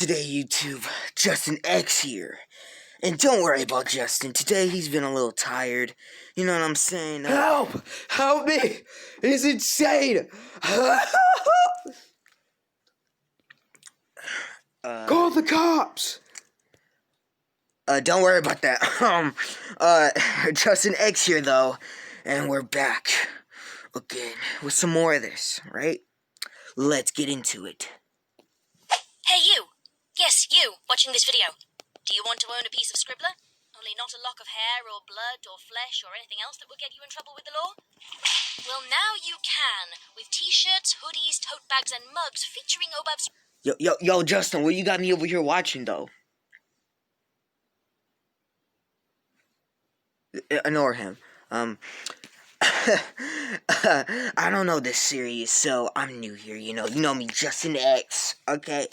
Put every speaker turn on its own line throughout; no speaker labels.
Today, YouTube, Justinx here. And don't worry about Justin. Today, he's been a little tired. You know what I'm saying?
Help! Help me! He's insane! Call the cops!
Don't worry about that. Justinx here, though. And we're back. Again, with some more of this, right? Let's get into it.
Hey, you! Yes, you, watching this video. Do you want to own a piece of scribbler? Only not a lock of hair or blood or flesh or anything else that will get you in trouble with the law? Well, now you can, with t-shirts, hoodies, tote bags, and mugs featuring Obab's...
Yo, Justin, what you got me over here watching, though? Ignore him. I don't know this series, so I'm new here, you know me, Justinx, okay?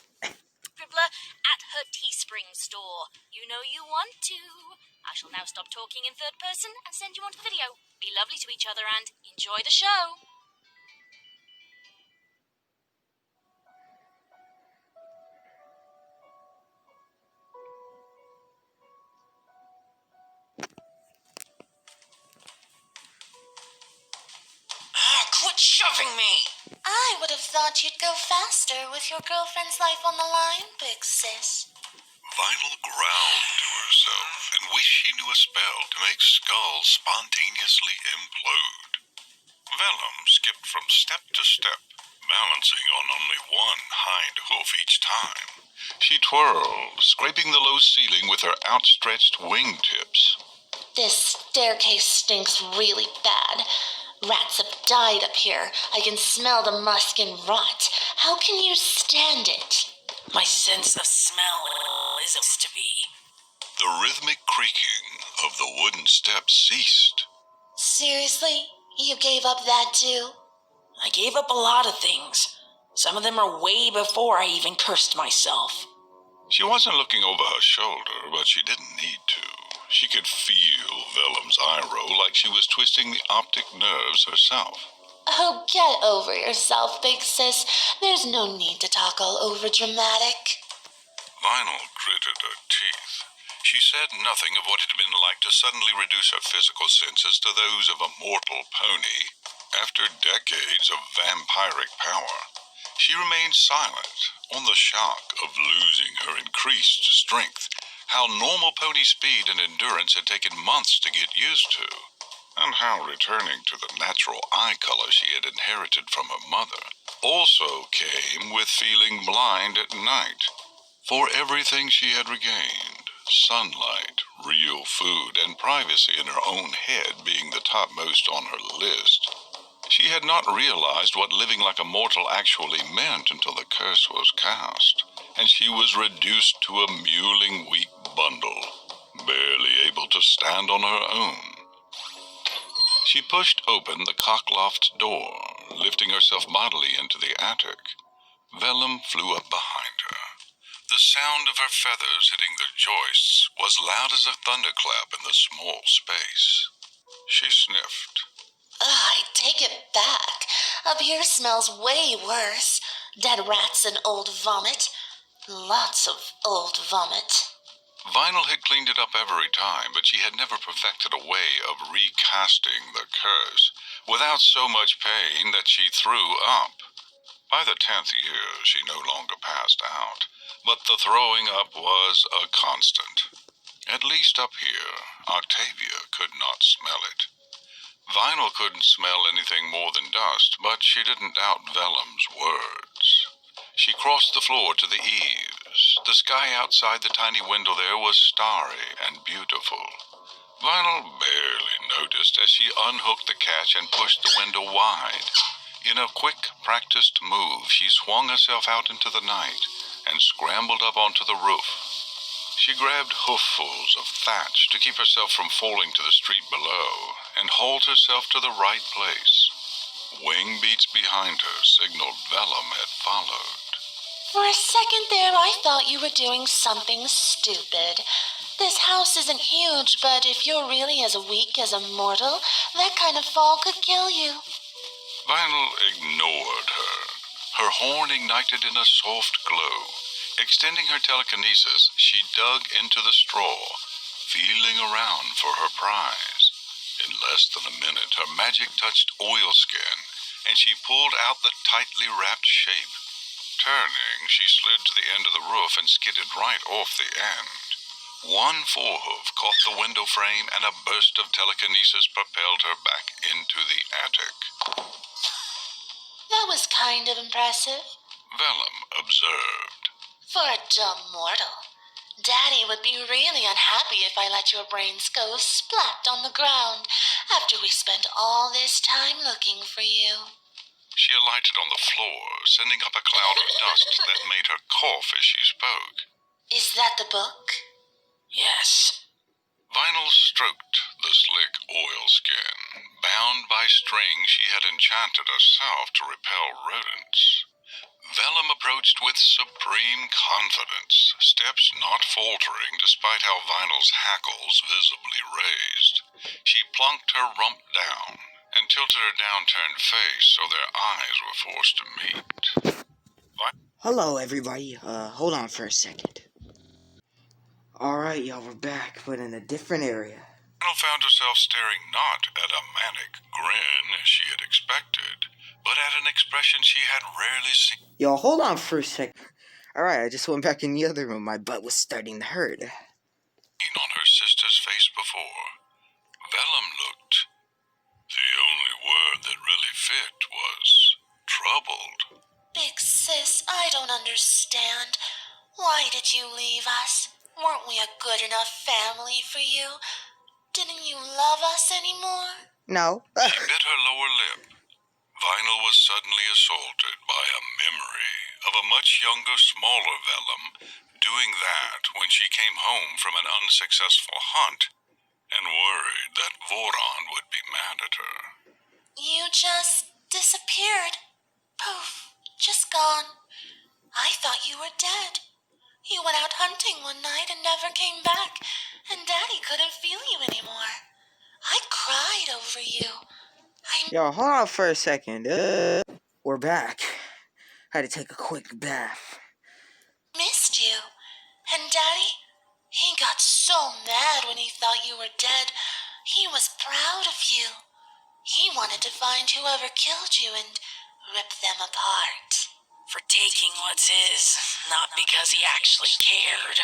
Scribbler at her Teespring store. You know you want to. I shall now stop talking in third person and send you on to the video. Be lovely to each other and enjoy the show.
Quit shoving me!
I would have thought you'd go faster with your girlfriend's life on the line, big sis.
Vinyl growled to herself and wished she knew a spell to make skulls spontaneously implode. Vellum skipped from step to step, balancing on only one hind hoof each time. She twirled, scraping the low ceiling with her outstretched wingtips.
This staircase stinks really bad. Rats have died up here. I can smell the musk and rot. How can you stand it?
My sense of smell is supposed to be.
The rhythmic creaking of the wooden steps ceased.
Seriously? You gave up that too?
I gave up a lot of things. Some of them are way before I even cursed myself.
She wasn't looking over her shoulder, but she didn't need to. She could feel Vellum's eye roll like she was twisting the optic nerves herself.
Oh, get over yourself, big sis. There's no need to talk all over dramatic.
Vinyl gritted her teeth. She said nothing of what it had been like to suddenly reduce her physical senses to those of a mortal pony. After decades of vampiric power, she remained silent on the shock of losing her increased strength, how normal pony speed and endurance had taken months to get used to, and how returning to the natural eye color she had inherited from her mother also came with feeling blind at night. For everything she had regained, sunlight, real food, and privacy in her own head being the topmost on her list, she had not realized what living like a mortal actually meant until the curse was cast, and she was reduced to a mewling weak bundle, barely able to stand on her own. She pushed open the cockloft door, lifting herself bodily into the attic. Vellum flew up behind her. The sound of her feathers hitting the joists was loud as a thunderclap in the small space. She sniffed.
I take it back. Up here smells way worse. Dead rats and old vomit. Lots of old vomit.
Vinyl had cleaned it up every time, but she had never perfected a way of recasting the curse without so much pain that she threw up. By the 10th year, she no longer passed out, but the throwing up was a constant. At least up here, Octavia could not smell it. Vinyl couldn't smell anything more than dust, but she didn't doubt Vellum's words. She crossed the floor to the eaves. The sky outside the tiny window there was starry and beautiful. Vinyl barely noticed as she unhooked the catch and pushed the window wide. In a quick, practiced move, she swung herself out into the night and scrambled up onto the roof. She grabbed hooffuls of thatch to keep herself from falling to the street below and hauled herself to the right place. Wing beats behind her signaled Vellum had followed.
For a second there, I thought you were doing something stupid. This house isn't huge, but if you're really as weak as a mortal, that kind of fall could kill you.
Vinyl ignored her. Her horn ignited in a soft glow, Extending her telekinesis, she dug into the straw, feeling around for her prize. In less than a minute, her magic touched oilskin, and she pulled out the tightly wrapped shape. Turning, she slid to the end of the roof and skidded right off the end. One forehoof caught the window frame, and a burst of telekinesis propelled her back into the attic.
That was kind of impressive.
Vellum observed.
For a dumb mortal. Daddy would be really unhappy if I let your brains go splat on the ground after we spent all this time looking for you.
She alighted on the floor, sending up a cloud of dust that made her cough as she spoke.
Is that the book?
Yes.
Vinyl stroked the slick oilskin. Bound by string, she had enchanted herself to repel rodents. Vellum approached with supreme confidence, steps not faltering despite how Vinyl's hackles visibly raised. She plunked her rump down and tilted her downturned face so their eyes were forced to meet.
Hello, everybody. Hold on for a second. Alright, y'all, we're back, but in a different area.
Vinyl found herself staring not at a manic grin as she had expected, but at an expression she had rarely seen.
Yo, hold on for a second. Alright, I just went back in the other room. My butt was starting to hurt.
On her sister's face before. Vellum looked. The only word that really fit was troubled.
Big sis, I don't understand. Why did you leave us? Weren't we a good enough family for you? Didn't you love us anymore?
No.
She bit her lower lip. Vinyl was suddenly assaulted by a memory of a much younger, smaller Vellum doing that when she came home from an unsuccessful hunt and worried that Voron would be mad at her.
You just disappeared. Poof, just gone. I thought you were dead. You went out hunting one night and never came back, and Daddy couldn't feel you anymore. I cried over you.
Yo, hold on for a second. We're back. Had to take a quick bath.
Missed you. And Daddy, he got so mad when he thought you were dead. He was proud of you. He wanted to find whoever killed you and rip them apart.
For taking what's his, not because he actually cared.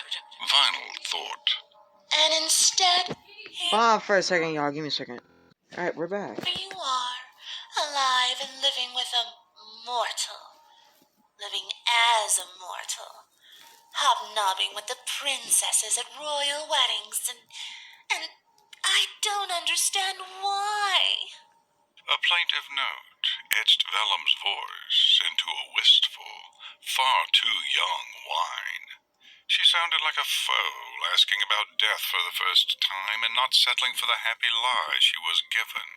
Vinyl thought.
And instead,
Hold on for a second, y'all. Give me a second. Alright, we're back.
here you are, alive and living with a mortal. Living as a mortal. Hobnobbing with the princesses at royal weddings and I don't understand why.
A plaintive note etched Vellum's voice into a wistful, far too young whine. She sounded like a foe asking about death for the first time and not settling for the happy lie she was given.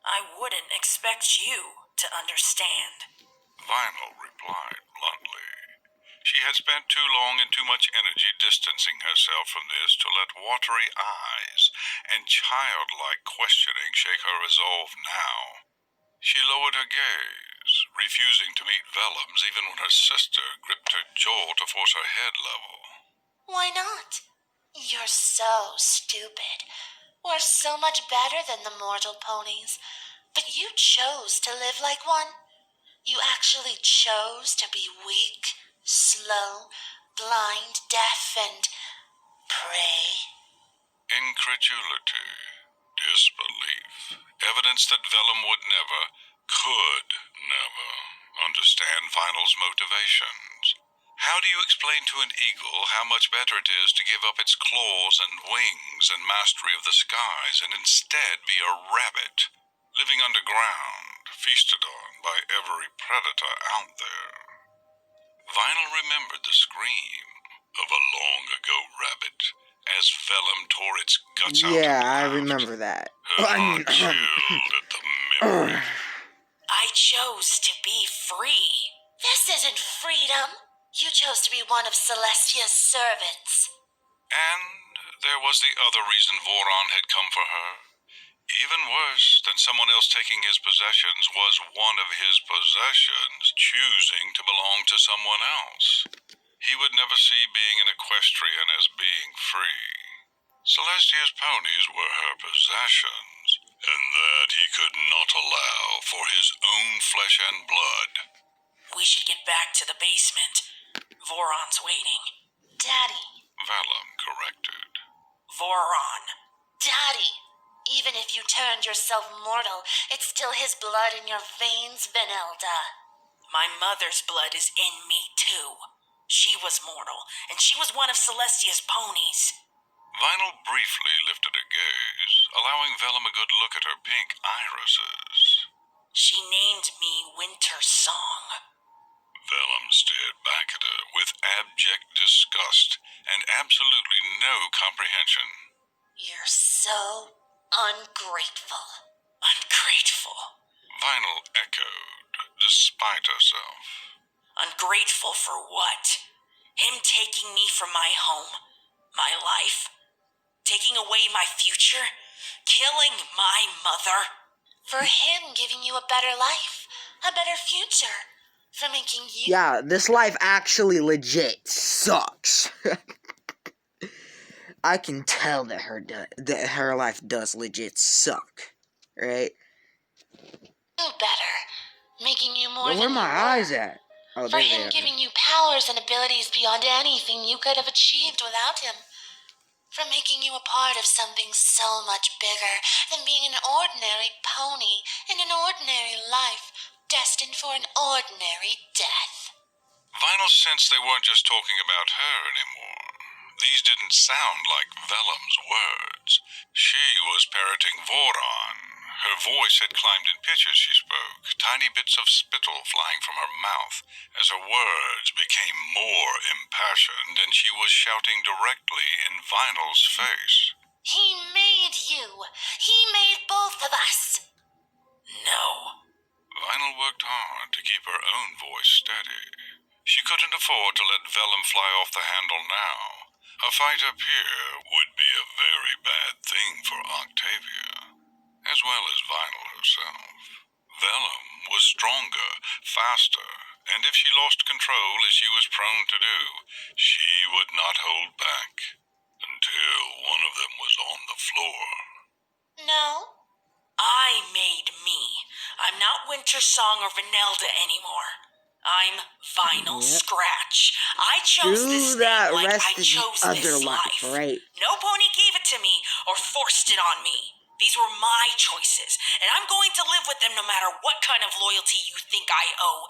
I wouldn't expect you to understand.
Vinyl replied bluntly. She had spent too long and too much energy distancing herself from this to let watery eyes and childlike questioning shake her resolve now. She lowered her gaze, refusing to meet Vellum's even when her sister gripped her jaw to force her head level.
Why not? You're so stupid. We're so much better than the mortal ponies. But you chose to live like one. You actually chose to be weak, slow, blind, deaf, and prey.
Incredulity, disbelief, evidence that Vellum would never, could never, understand Vinyl's motivations. How do you explain to an eagle how much better it is to give up its claws and wings and mastery of the skies and instead be a rabbit, living underground, feasted on by every predator out there? Vinyl remembered the scream of a long-ago rabbit as Vellum tore its guts out.
Yeah, I remember that.
Her heart chilled at the memory.
I chose to be free.
This isn't freedom. You chose to be one of Celestia's servants.
And there was the other reason Voron had come for her. Even worse than someone else taking his possessions was one of his possessions choosing to belong to someone else. He would never see being an equestrian as being free. Celestia's ponies were her possessions, and that he could not allow for his own flesh and blood.
We should get back to the basement. Voron's waiting.
Daddy,
Vellum corrected.
Voron.
Daddy, even if you turned yourself mortal, it's still his blood in your veins, Vanelda.
My mother's blood is in me, too. She was mortal, and she was one of Celestia's ponies.
Vinyl briefly lifted a gaze, allowing Vellum a good look at her pink irises.
She named me Winter Song.
Vellum stared back at her with abject disgust and absolutely no comprehension.
You're so ungrateful.
Ungrateful.
Vinyl echoed, despite herself.
Ungrateful for what? Him taking me from my home, my life, taking away my future, killing my mother.
For him giving you a better life, a better future. For making you...
Yeah, this life actually legit sucks. I can tell that her life does legit suck, right?
better. Making you more
Well,
than
where
you
my
were.
eyes at? Oh,
For
there they
him
are.
giving you powers and abilities beyond anything you could have achieved without him. For making you a part of something so much bigger than being an ordinary pony in an ordinary life, destined for an ordinary death.
Vinyl sensed they weren't just talking about her anymore. These didn't sound like Vellum's words. She was parroting Voron. Her voice had climbed in pitch as she spoke, tiny bits of spittle flying from her mouth as her words became more impassioned and she was shouting directly in Vinyl's face.
He made you. He made both of us.
No.
Vinyl worked hard to keep her own voice steady. She couldn't afford to let Vellum fly off the handle now. A fight up here would be a very bad thing for Octavia, as well as Vinyl herself. Vellum was stronger, faster, and if she lost control as she was prone to do, she would not hold back until one of them was on the floor.
No?
I made me. I'm not Winter Song or Vanelda anymore. I'm Vinyl
Yep.
Scratch. I chose this
Do that
name like
rest
I
of the
chose
other
this
life,
life.
right?
No pony gave it to me or forced it on me. These were my choices, and I'm going to live with them no matter what kind of loyalty you think I owe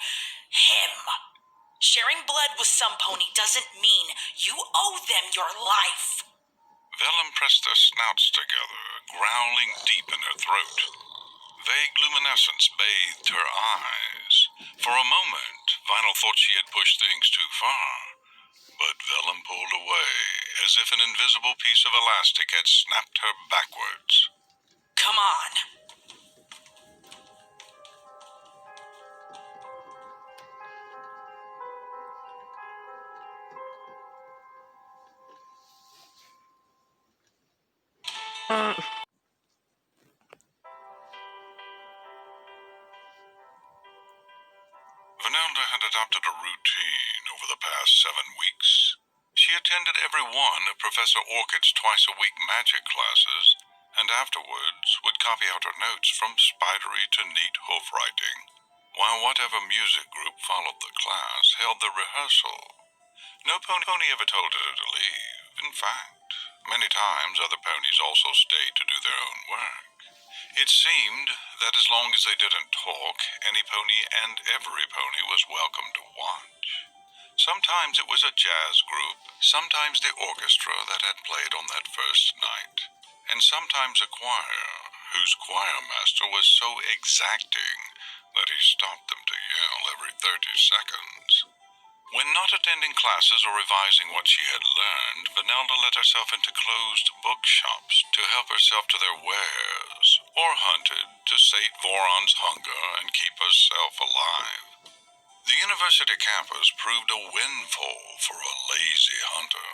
him. Sharing blood with some pony doesn't mean you owe them your life.
Vellum pressed their snouts together, growling deep in her throat. Vague luminescence bathed her eyes. For a moment, Vinyl thought she had pushed things too far, but Vellum pulled away, as if an invisible piece of elastic had snapped her backwards.
Come on.
Vanelda had adopted a routine over the past 7 weeks. She attended every one of Professor Orchid's twice-a-week magic classes, and afterwards would copy out her notes from spidery to neat hoof writing, while whatever music group followed the class held the rehearsal. No pony ever told her to leave. In fact, many times other ponies also stayed to do their own work. It seemed that as long as they didn't talk, any pony and every pony was welcome to watch. Sometimes it was a jazz group, sometimes the orchestra that had played on that first night, and sometimes a choir whose choir master was so exacting that he stopped them to yell every 30 seconds. When not attending classes or revising what she had learned, Vanelda let herself into closed bookshops to help herself to their wares, or hunted to sate Voron's hunger and keep herself alive. The university campus proved a windfall for a lazy hunter,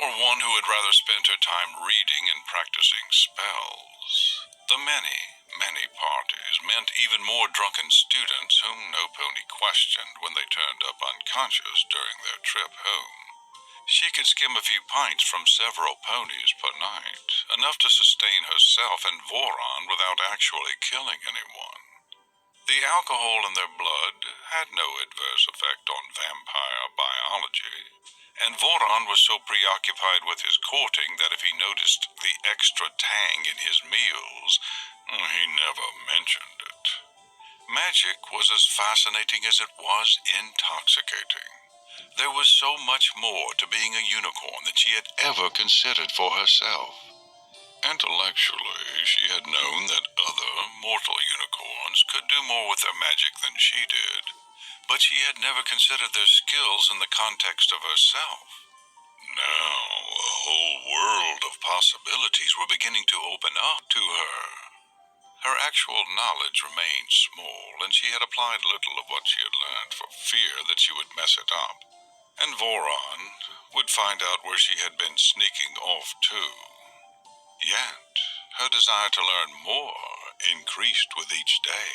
or one who would rather spend her time reading and practicing spells. The many many parties meant even more drunken students whom no pony questioned when they turned up unconscious during their trip home. She could skim a few pints from several ponies per night, enough to sustain herself and Voron without actually killing anyone. The alcohol in their blood had no adverse effect on vampire biology, and Voron was so preoccupied with his courting that if he noticed the extra tang in his meals, he never mentioned it. Magic was as fascinating as it was intoxicating. There was so much more to being a unicorn than she had ever considered for herself. Intellectually, she had known that other mortal unicorns could do more with their magic than she did, but she had never considered their skills in the context of herself. Now, a whole world of possibilities were beginning to open up to her. Her actual knowledge remained small, and she had applied little of what she had learned for fear that she would mess it up, and Voron would find out where she had been sneaking off to. Yet, her desire to learn more increased with each day,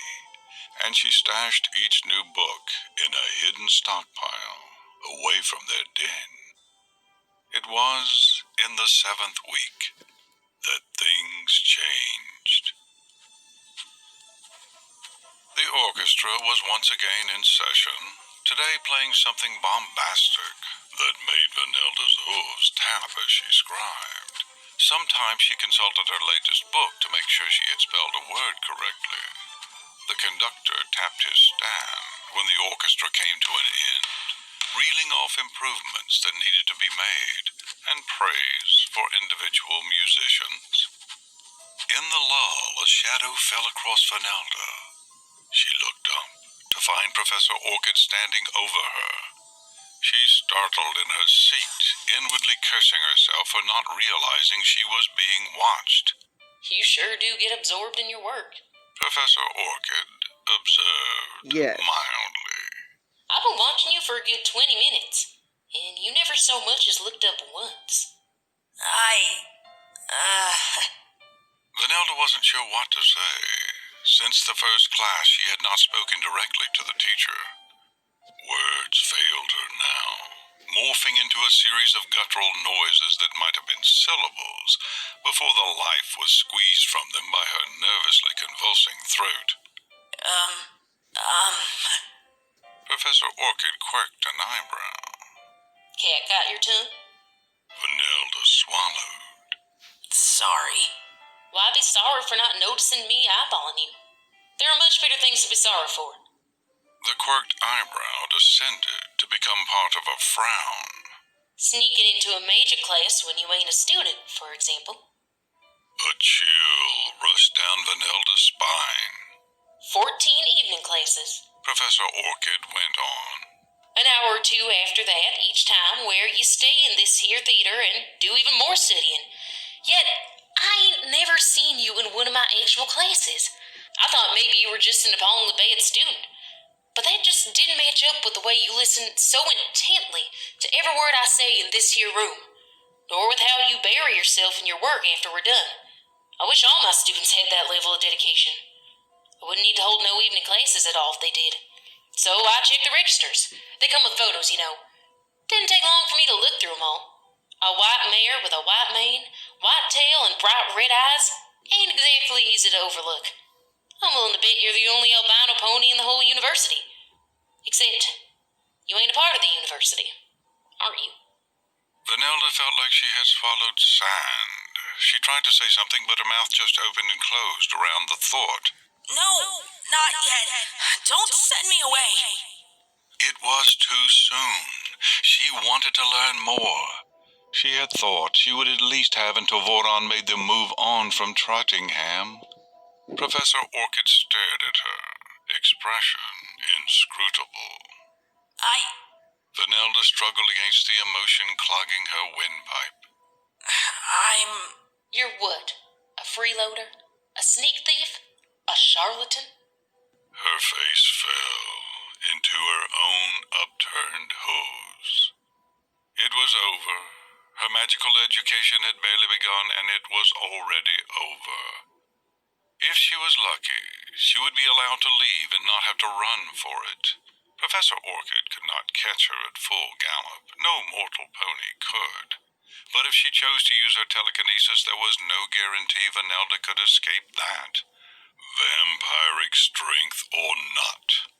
and she stashed each new book in a hidden stockpile away from their den. It was in the 7th week that things changed. The orchestra was once again in session, today playing something bombastic that made Vanelda's hooves tap as she scribed. Sometimes she consulted her latest book to make sure she had spelled a word correctly. The conductor tapped his stand when the orchestra came to an end, reeling off improvements that needed to be made and praise for individual musicians. In the lull, a shadow fell across Vanelda. She looked up to find Professor Orchid standing over her. She startled in her seat, inwardly cursing herself for not realizing she was being watched.
You sure do get absorbed in your work.
Professor Orchid observed
Yes.
mildly.
I've been watching you for a good 20 minutes, and you never so much as looked up once.
Vanelda wasn't sure what to say. Since the first class, she had not spoken directly to the teacher. Words failed her now, morphing into a series of guttural noises that might have been syllables before the life was squeezed from them by her nervously convulsing throat. Professor Orchid quirked an eyebrow.
Cat got your tongue?
Vanelda swallowed.
Sorry.
Why be sorry for not noticing me eyeballing you? There are much better things to be sorry for.
The quirked eyebrow descended to become part of a frown.
Sneaking into a major class when you ain't a student, for example.
A chill rushed down Vanelda's spine.
14 evening classes.
Professor Orchid went on.
An hour or two after that each time, where you stay in this here theater and do even more studying. Yet, I ain't never seen you in one of my actual classes. I thought maybe you were just an appallingly bad student. But that just didn't match up with the way you listen so intently to every word I say in this here room, nor with how you bury yourself in your work after we're done. I wish all my students had that level of dedication. I wouldn't need to hold no evening classes at all if they did. So I checked the registers. They come with photos, you know. Didn't take long for me to look through them all. A white mare with a white mane, white tail, and bright red eyes ain't exactly easy to overlook. I'm willing to bet you're the only albino pony in the whole university. Except, you ain't a part of the university, aren't you?
Vanelda felt like she had swallowed sand. She tried to say something, but her mouth just opened and closed around the thought.
No, not yet. Don't send me away.
It was too soon. She wanted to learn more. She had thought she would at least have until Voron made them move on from Trottingham. Professor Orchid stared at her, expression inscrutable. Vanelda struggled against the emotion clogging her windpipe.
You're what? A freeloader? A sneak thief? A charlatan?
Her face fell into her own upturned hooves. It was over. Her magical education had barely begun, and it was already over. If she was lucky, she would be allowed to leave and not have to run for it. Professor Orchid could not catch her at full gallop. No mortal pony could. But if she chose to use her telekinesis, there was no guarantee Vanelda could escape that. Vampiric strength or not.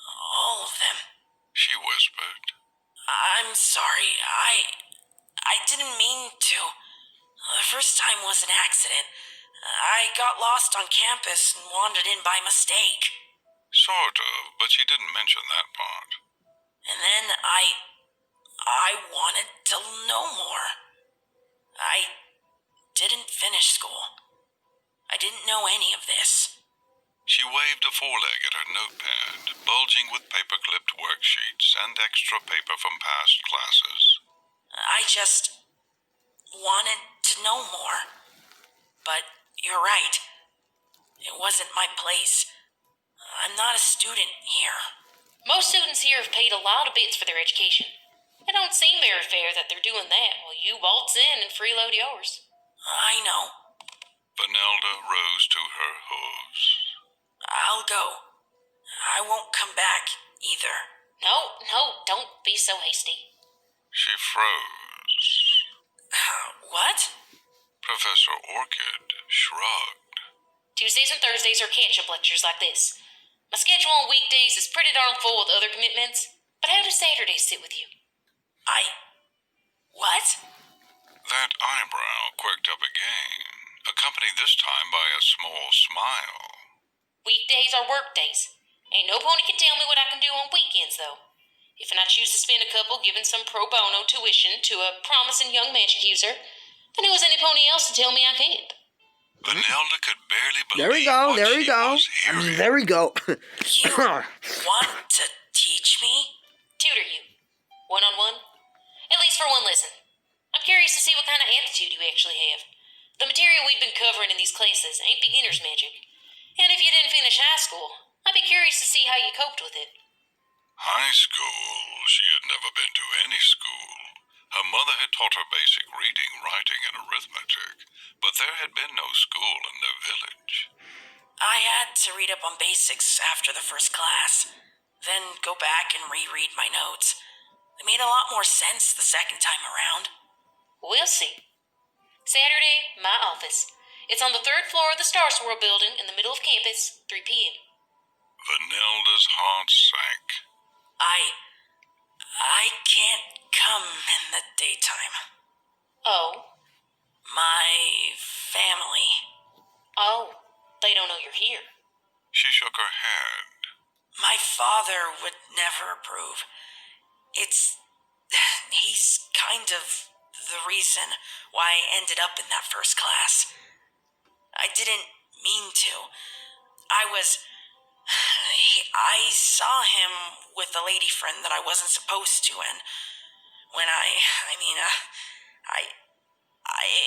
All of them.
She whispered.
I'm sorry. I didn't mean to. The first time was an accident. I got lost on campus and wandered in by mistake.
Sort of, but she didn't mention that part.
And then I wanted to know more. I didn't finish school. I didn't know any of this.
She waved a foreleg at her notepad, bulging with paper-clipped worksheets and extra paper from past classes.
I just wanted to know more. But you're right. It wasn't my place. I'm not a student here.
Most students here have paid a lot of bits for their education. It don't seem very fair that they're doing that while you waltz in and freeload yours.
I know.
Vanelda rose to her hooves.
I'll go. I won't come back either.
No, don't be so hasty.
She froze.
What?
Professor Orchid shrugged.
Tuesdays and Thursdays are catch-up lectures like this. My schedule on weekdays is pretty darn full with other commitments, but how do Saturdays sit with you?
What?
That eyebrow quirked up again, accompanied this time by a small smile.
Weekdays are work days. Ain't no pony can tell me what I can do on weekends, though. If I choose to spend a couple giving some pro bono tuition to a promising young magic user, then who is any pony else to tell me I can't?
Vanelda could barely believe
There we go,
what
there we
she
go.
was hearing.
There we go.
You want to teach me?
Tutor you. One-on-one? At least for one lesson. I'm curious to see what kind of aptitude you actually have. The material we've been covering in these classes ain't beginner's magic. And if you didn't finish high school, I'd be curious to see how you coped with it.
High school? She had never been to any school. Her mother had taught her basic reading, writing, and arithmetic, but there had been no school in their village.
I had to read up on basics after the first class, then go back and reread my notes. It made a lot more sense the second time around.
We'll see. Saturday, my office. It's on the 3rd floor of the Star Swirl building in the middle of campus, 3 p.m.
Vanelda's heart sank.
I can't come in the daytime.
Oh?
My family.
Oh, they don't know you're here.
She shook her head.
My father would never approve. He's kind of the reason why I ended up in that first class. I didn't mean to. I saw him with a lady friend that I wasn't supposed to, and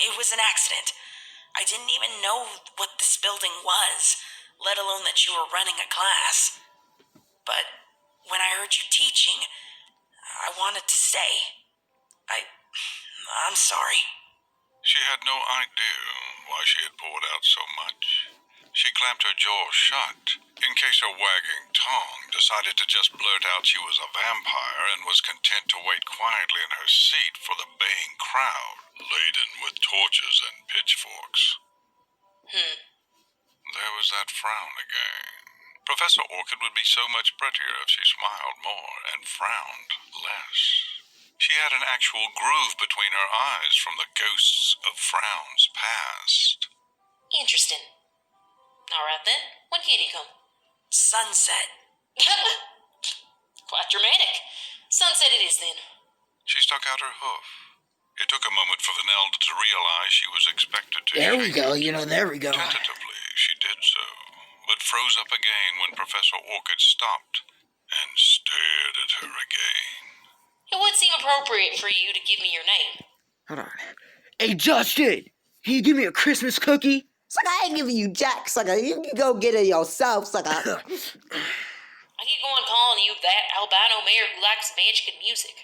it was an accident. I didn't even know what this building was, let alone that you were running a class. But when I heard you teaching, I wanted to stay. I'm sorry.
She had no idea why she had poured out so much. She clamped her jaw shut, in case her wagging tongue decided to just blurt out she was a vampire and was content to wait quietly in her seat for the baying crowd, laden with torches and pitchforks. There was that frown again. Professor Orchid would be so much prettier if she smiled more and frowned less. She had an actual groove between her eyes from the ghosts of frowns past.
Interesting. All right then, when can he come?
Sunset.
Quite dramatic. Sunset it is then.
She stuck out her hoof. It took a moment for Vanelda to realize she was expected to
There we
shake
go,
it.
there we go.
Tentatively, she did so, but froze up again when Professor Orchid stopped and stared at her again.
It would seem appropriate for you to give me your name.
Hold on. Hey, Justin! Can you give me a Christmas cookie?
Sucker, I ain't giving you jack, sucker. You can go get it yourself, sucker.
I keep going calling you that albino mayor who likes magic and music.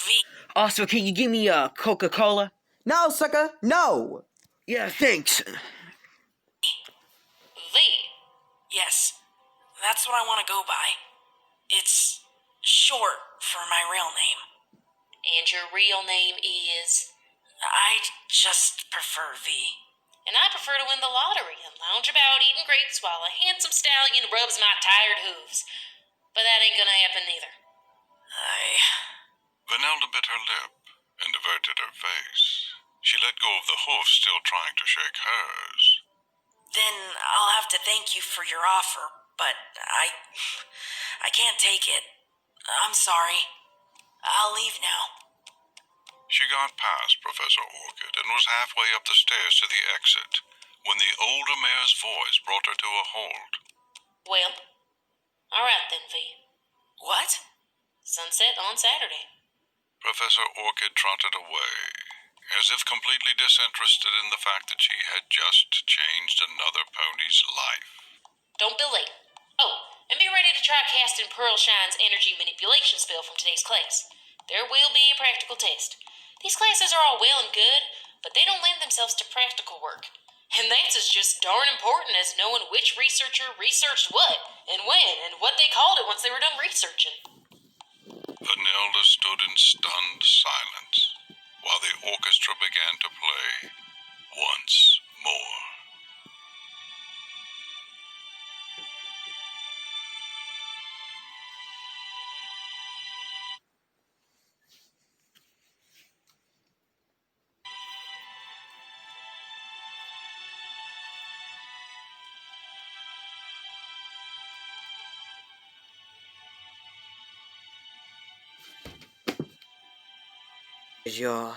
V.
Also, can you give me a Coca-Cola?
No, sucker, no.
Yeah, thanks.
V. Yes, that's what I want to go by. It's short for my real name.
And your real name is?
I just prefer V.
And I prefer to win the lottery and lounge about eating grapes while a handsome stallion rubs my tired hooves. But that ain't gonna happen neither.
Vanelda bit her lip and averted her face. She let go of the hoof, still trying to shake hers.
Then I'll have to thank you for your offer, but I can't take it. I'm sorry. I'll leave now.
She got past Professor Orchid and was halfway up the stairs to the exit when the older mayor's voice brought her to a halt.
Well, alright then, V.
What?
Sunset on Saturday.
Professor Orchid trotted away, as if completely disinterested in the fact that she had just changed another pony's life.
Don't be late. Oh, and be ready to try casting Pearl Shine's energy manipulation spell from today's class. There will be a practical test. These classes are all well and good, but they don't lend themselves to practical work. And that's as just darn important as knowing which researcher researched what, and when, and what they called it once they were done researching.
Vanelda stood in stunned silence while the orchestra began to play once more.
Y'all.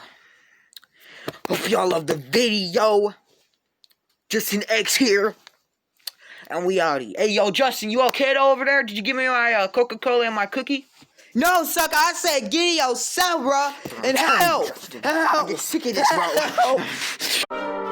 Hope y'all love the video. Justinx here. And we outie. Hey, yo, Justin, you okay over there? Did you give me my Coca-Cola and my cookie?
No, sucker, I said get yourself, bro. And help.
I get sick of this, bro.